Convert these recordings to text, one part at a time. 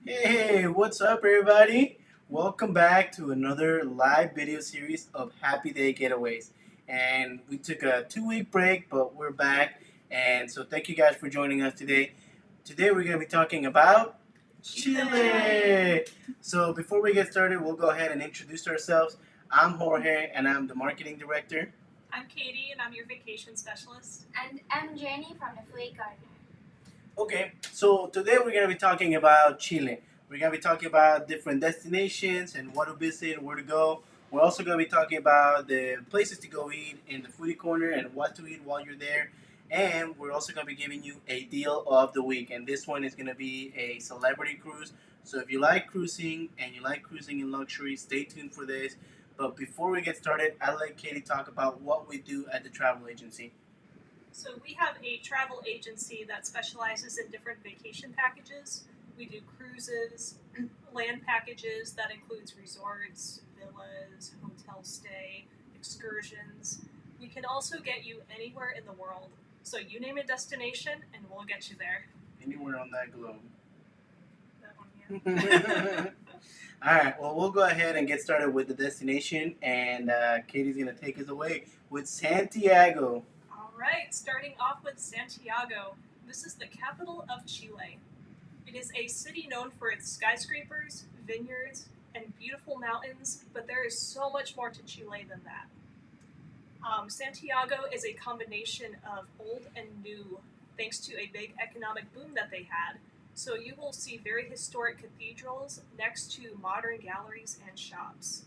Hey, what's up, everybody? Welcome back to another live video series of Happy Day Getaways. And we took a 2 week break, but we're back. And so, thank you guys for joining us today. Today, we're going to be talking about Chile. So, before we get started, we'll go ahead and introduce ourselves. I'm Jorge, and I'm the marketing director. I'm Katie, and I'm your vacation specialist. And I'm Jenny from the Foodie Corner. Okay, so today we're going to be talking about Chile. We're going to be talking about different destinations and what to visit, where to go. We're also going to be talking about the places to go eat in the foodie corner and what to eat while you're there. And we're also going to be giving you a deal of the week. And this one is going to be a celebrity cruise. So if you like cruising and you like cruising in luxury, stay tuned for this. But before we get started, I'll let Katie talk about what we do at the travel agency. So, we have a travel agency that specializes in different vacation packages. We do cruises, land packages that includes resorts, villas, hotel stay, excursions. We can also get you anywhere in the world. So, you name a destination, and we'll get you there. Anywhere on that globe. That one, yeah. All right, well, we'll go ahead and get started with the destination, and Katie's going to take us away with Santiago. All right, starting off with Santiago. This is the capital of Chile. It is a city known for its skyscrapers, vineyards, and beautiful mountains, but there is so much more to Chile than that. Santiago is a combination of old and new, thanks to a big economic boom that they had. So you will see very historic cathedrals next to modern galleries and shops.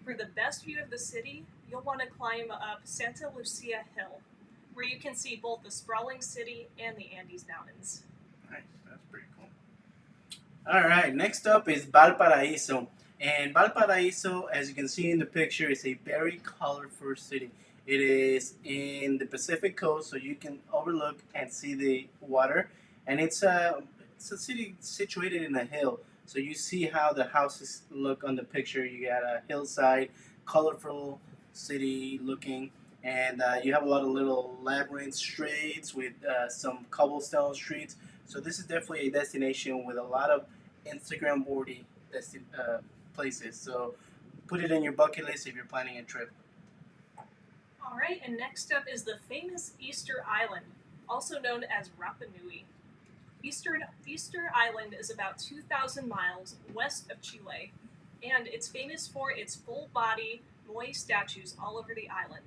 For the best view of the city, you'll want to climb up Santa Lucia Hill, where you can see both the sprawling city and the Andes Mountains. Nice, that's pretty cool. All right, next up is Valparaiso. And Valparaiso, as you can see in the picture, is a very colorful city. It is in the Pacific coast, so you can overlook and see the water. And it's a city situated in a hill. So you see how the houses look on the picture. You got a hillside, colorful city looking, and you have a lot of little labyrinth streets with some cobblestone streets. So this is definitely a destination with a lot of Instagram worthy places. So put it in your bucket list if you're planning a trip. All right, and next up is the famous Easter Island, also known as Rapa Nui. Easter Island is about 2,000 miles west of Chile, and it's famous for its full body moai statues all over the island.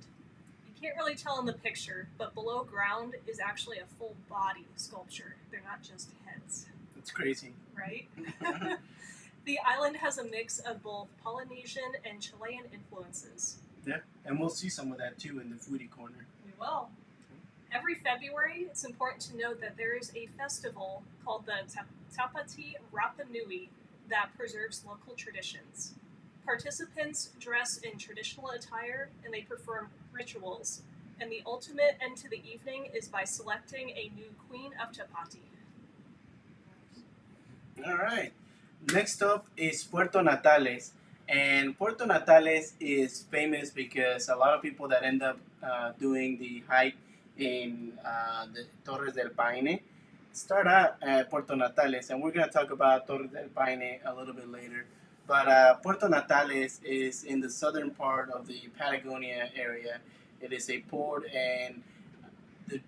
You can't really tell in the picture, but below ground is actually a full body sculpture. They're not just heads. It's crazy. Right? The island has a mix of both Polynesian and Chilean influences. Yeah, and we'll see some of that too in the foodie corner. We will. Every February, it's important to note that there is a festival called the Tapati Rapa Nui that preserves local traditions. Participants dress in traditional attire and they perform rituals. And the ultimate end to the evening is by selecting a new queen of Tapati. All right. Next up is Puerto Natales. And Puerto Natales is famous because a lot of people that end up doing the hike in the Torres del Paine start out at Puerto Natales. And we're going to talk about Torres del Paine a little bit later. But Puerto Natales is in the southern part of the Patagonia area. It is a port, and the,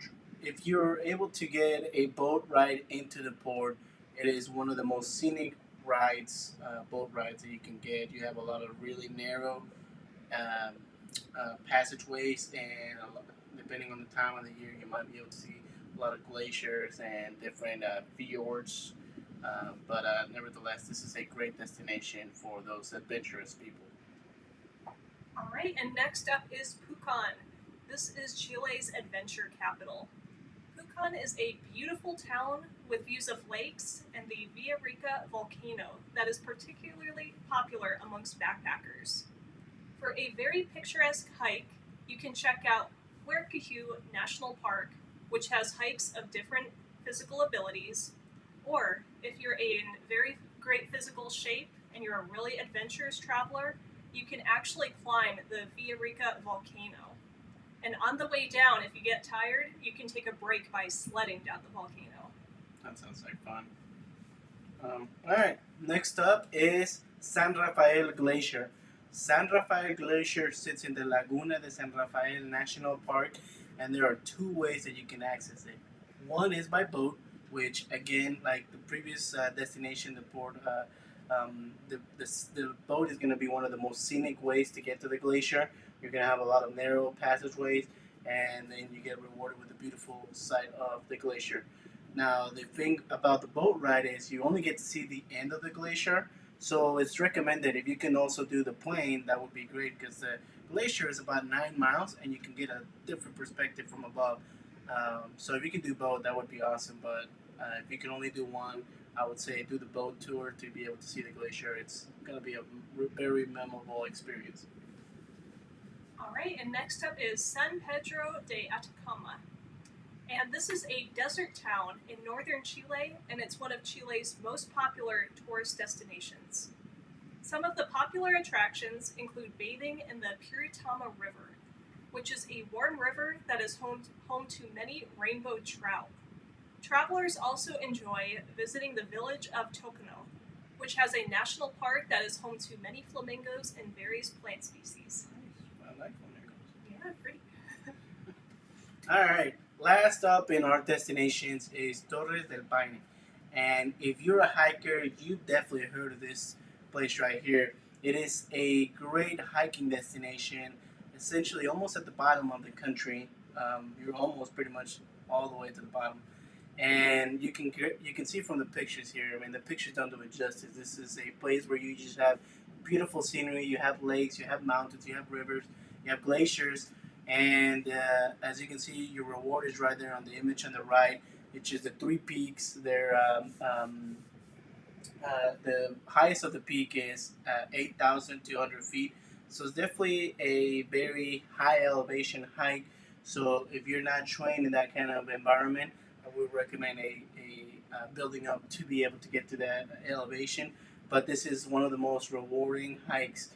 if you're able to get a boat ride into the port, it is one of the most scenic boat rides that you can get. You have a lot of really narrow um, passageways, and depending on the time of the year, you might be able to see a lot of glaciers and different fjords. But nevertheless, this is a great destination for those adventurous people. All right, and next up is Pucón. This is Chile's adventure capital. Pucón is a beautiful town with views of lakes and the Villarrica volcano that is particularly popular amongst backpackers. For a very picturesque hike, you can check out Huerquihue National Park, which has hikes of different physical abilities. Or if you're in very great physical shape and you're a really adventurous traveler, you can actually climb the Villarrica volcano. And on the way down, if you get tired, you can take a break by sledding down the volcano. That sounds like fun. All right. Next up is San Rafael Glacier. San Rafael Glacier sits in the Laguna de San Rafael National Park, and there are two ways that you can access it. One is by boat, which again, like the previous destination, the port, the boat is going to be one of the most scenic ways to get to the glacier. You're going to have a lot of narrow passageways, and then you get rewarded with a beautiful sight of the glacier. Now, the thing about the boat ride is you only get to see the end of the glacier, so it's recommended if you can also do the plane, that would be great because the glacier is about 9 miles and you can get a different perspective from above. So if you can do both, that would be awesome. But if you can only do one, I would say do the boat tour to be able to see the glacier. It's going to be a very memorable experience. All right, and next up is San Pedro de Atacama. And this is a desert town in northern Chile, and it's one of Chile's most popular tourist destinations. Some of the popular attractions include bathing in the Puritama River, which is a warm river that is home to many rainbow trout. Travelers also enjoy visiting the village of Tocono, which has a national park that is home to many flamingos and various plant species. Nice. I like flamingos. Yeah, pretty. All right. Last up in our destinations is Torres del Paine. And if you're a hiker, you've definitely heard of this place right here. It is a great hiking destination, essentially almost at the bottom of the country. You're almost pretty much all the way to the bottom. And you can see from the pictures here. I mean, the pictures don't do it justice. This is a place where you just have beautiful scenery. You have lakes, you have mountains, you have rivers, you have glaciers, and as you can see, your reward is right there on the image on the right. It's just the three peaks. The highest of the peak is 8,200 feet. So it's definitely a very high elevation hike. So if you're not trained in that kind of environment, I would recommend a building up to be able to get to that elevation. But this is one of the most rewarding hikes.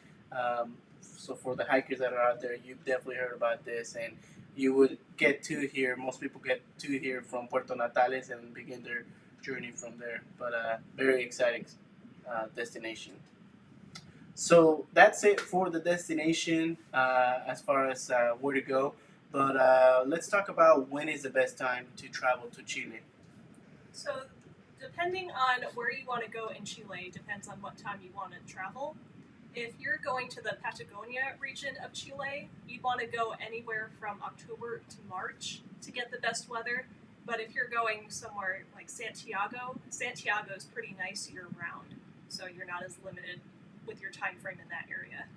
So for the hikers that are out there, you've definitely heard about this, and you would get to here. Most people get to here from Puerto Natales and begin their journey from there. But very exciting destination. So that's it for the destination as far as where to go. But let's talk about when is the best time to travel to Chile. So, depending on where you want to go in Chile, depends on what time you want to travel. If you're going to the Patagonia region of Chile, you'd want to go anywhere from October to March to get the best weather. But if you're going somewhere like Santiago, Santiago is pretty nice year round, so you're not as limited with your time frame in that area.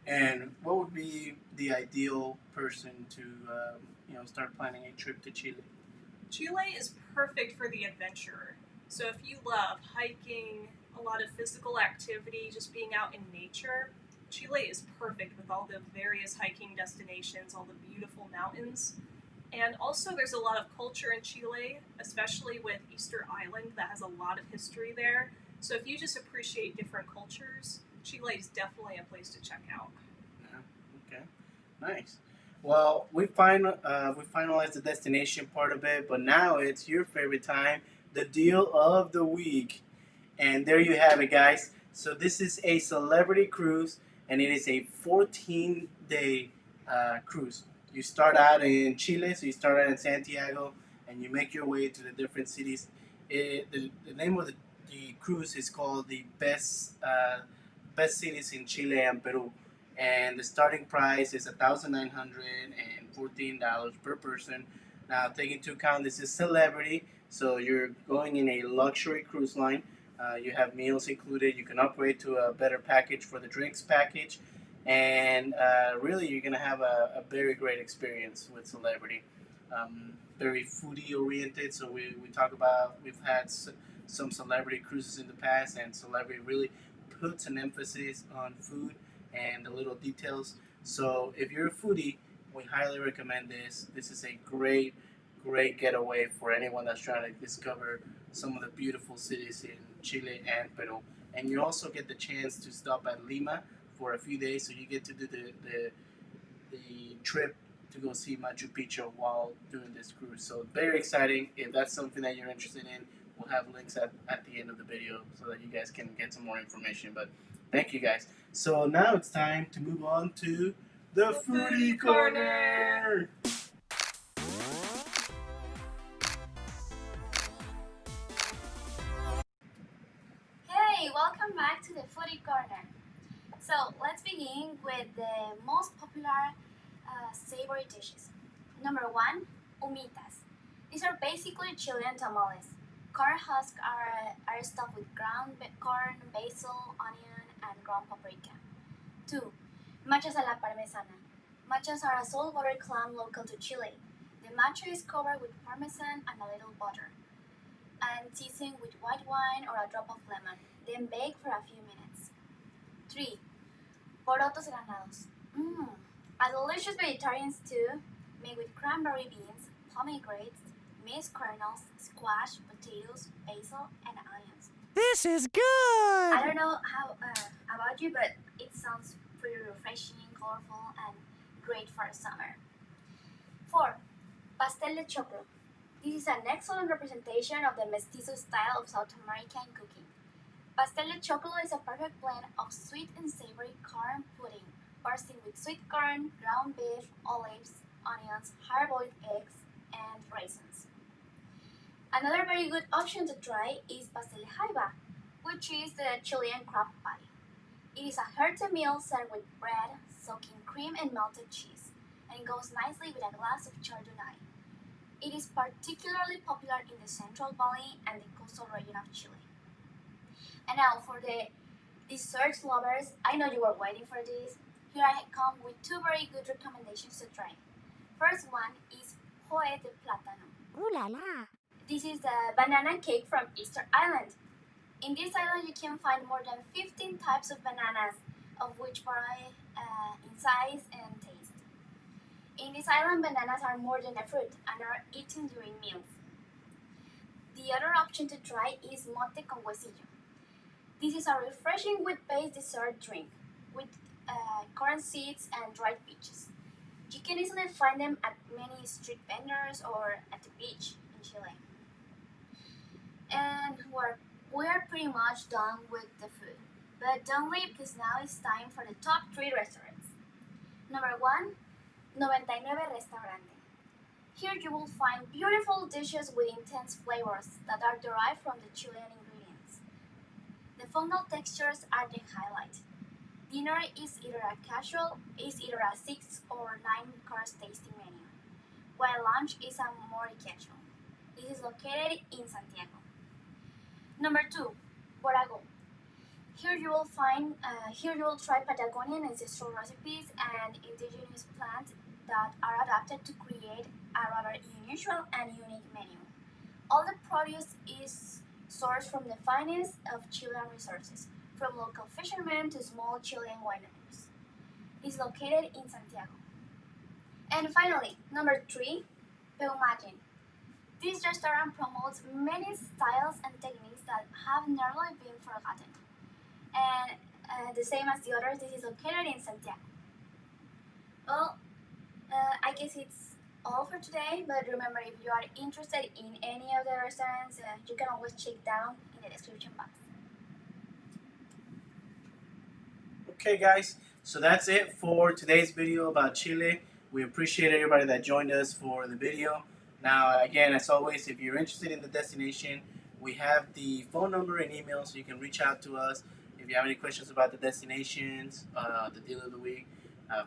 And what would be the ideal person to start planning a trip to Chile? Chile is perfect for the adventurer. So if you love hiking, a lot of physical activity, just being out in nature, Chile is perfect with all the various hiking destinations, all the beautiful mountains. And also, there's a lot of culture in Chile, especially with Easter Island, that has a lot of history there. So if you just appreciate different cultures, Chile is definitely a place to check out. Yeah. Okay. Nice. Well, we finalized the destination part of it, but now it's your favorite time, the deal of the week. And there you have it, guys. So this is a celebrity cruise, and it is a 14-day cruise. You start out in Chile, so you start out in Santiago, and you make your way to the different cities. The name of the cruise is called the best cities in Chile and Peru, and the starting price is $1,914 per person. Now, take into account this is celebrity, so you're going in a luxury cruise line. You have meals included. You can upgrade to a better package for the drinks package, and really, you're gonna have a very great experience with celebrity. Very foodie oriented. So we talk about we've had some celebrity cruises in the past, and celebrity really puts an emphasis on food and the little details. So if you're a foodie, we highly recommend this. This is a great getaway for anyone that's trying to discover some of the beautiful cities in Chile and Peru. And you also get the chance to stop at Lima for a few days, so you get to do the trip to go see Machu Picchu while doing this cruise. So very exciting. If that's something that you're interested in, we'll have links at the end of the video so that you guys can get some more information. But thank you guys. So now it's time to move on to the Foodie Corner. Hey, welcome back to the Foodie Corner. So let's begin with the most popular savory dishes. Number one, humitas. These are basically Chilean tamales. Corn husks are stuffed with ground corn, basil, onion, and ground paprika. 2. Machas a la parmesana. Machas are a saltwater clam local to Chile. The macha is covered with parmesan and a little butter, and seasoned with white wine or a drop of lemon, then bake for a few minutes. 3. Porotos granados. A delicious vegetarian stew made with cranberry beans, pomegranates, maize kernels, squash, potatoes, basil, and onions. This is good! I don't know how about you, but it sounds pretty refreshing, colorful, and great for summer. 4. Pastel de choclo. This is an excellent representation of the Mestizo style of South American cooking. Pastel de choclo is a perfect blend of sweet and savory corn pudding, bursting with sweet corn, ground beef, olives, onions, hard-boiled eggs, and raisins. Another very good option to try is pastel de jaiba, which is the Chilean crab patty. It is a hearty meal served with bread, soaking cream and melted cheese, and it goes nicely with a glass of chardonnay. It is particularly popular in the Central Valley and the coastal region of Chile. And now for the dessert lovers, I know you were waiting for this. Here I come with two very good recommendations to try. First one is Joe de Plátano. Ooh la la! This is the banana cake from Easter Island. In this island you can find more than 15 types of bananas, of which vary in size and taste. In this island, bananas are more than a fruit and are eaten during meals. The other option to try is mote con huesillo. This is a refreshing wheat-based dessert drink with corn seeds and dried peaches. You can easily find them at many street vendors or at the beach in Chile. And we are pretty much done with the food. But don't leave, because now it's time for the top 3 restaurants. Number 1, 99 Restaurante. Here you will find beautiful dishes with intense flavors that are derived from the Chilean ingredients. The fungal textures are the highlight. Dinner is either a 6 or 9 course tasting menu, while lunch is a more casual. This is located in Santiago. Number 2, Borago. Here you will try Patagonian ancestral recipes and indigenous plants that are adapted to create a rather unusual and unique menu. All the produce is sourced from the finest of Chilean resources, from local fishermen to small Chilean wineries. It is located in Santiago. And finally, number 3, Peumagen. This restaurant promotes many styles and techniques that have nearly been forgotten. And the same as the others, this is located in Santiago. Well, I guess it's all for today, but remember, if you are interested in any of the restaurants, you can always check down in the description box. Okay, guys, so that's it for today's video about Chile. We appreciate everybody that joined us for the video. Now, again, as always, if you're interested in the destination, we have the phone number and email, so you can reach out to us. If you have any questions about the destinations, the deal of the week,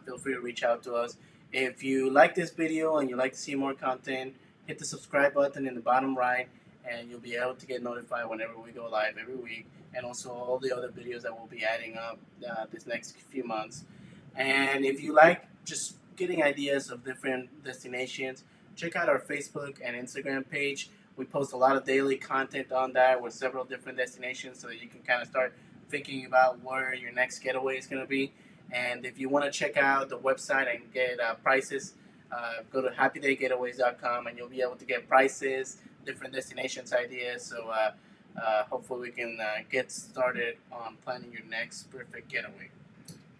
feel free to reach out to us. If you like this video and you'd like to see more content, hit the subscribe button in the bottom right, and you'll be able to get notified whenever we go live every week, and also all the other videos that we'll be adding up this next few months. And if you like just getting ideas of different destinations, check out our Facebook and Instagram page. We post a lot of daily content on that with several different destinations, so that you can kind of start thinking about where your next getaway is going to be. And if you want to check out the website and get prices, go to happydaygetaways.com, and you'll be able to get prices, different destinations ideas. So hopefully we can get started on planning your next perfect getaway.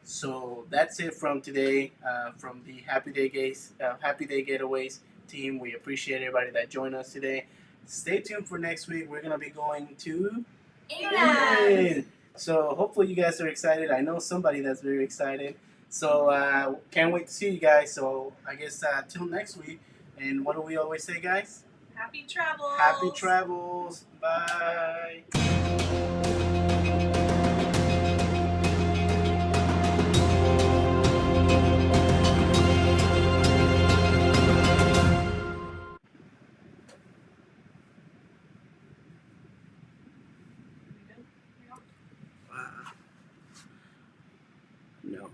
So that's it from today, from the Happy Day Getaways team. We appreciate everybody that joined us today. stay tuned for next week. We're gonna be going to England! So hopefully you guys are excited. I know somebody that's very excited. So can't wait to see you guys. So I guess till next week. And what do we always say, guys? Happy travels! Happy travels. Bye. No.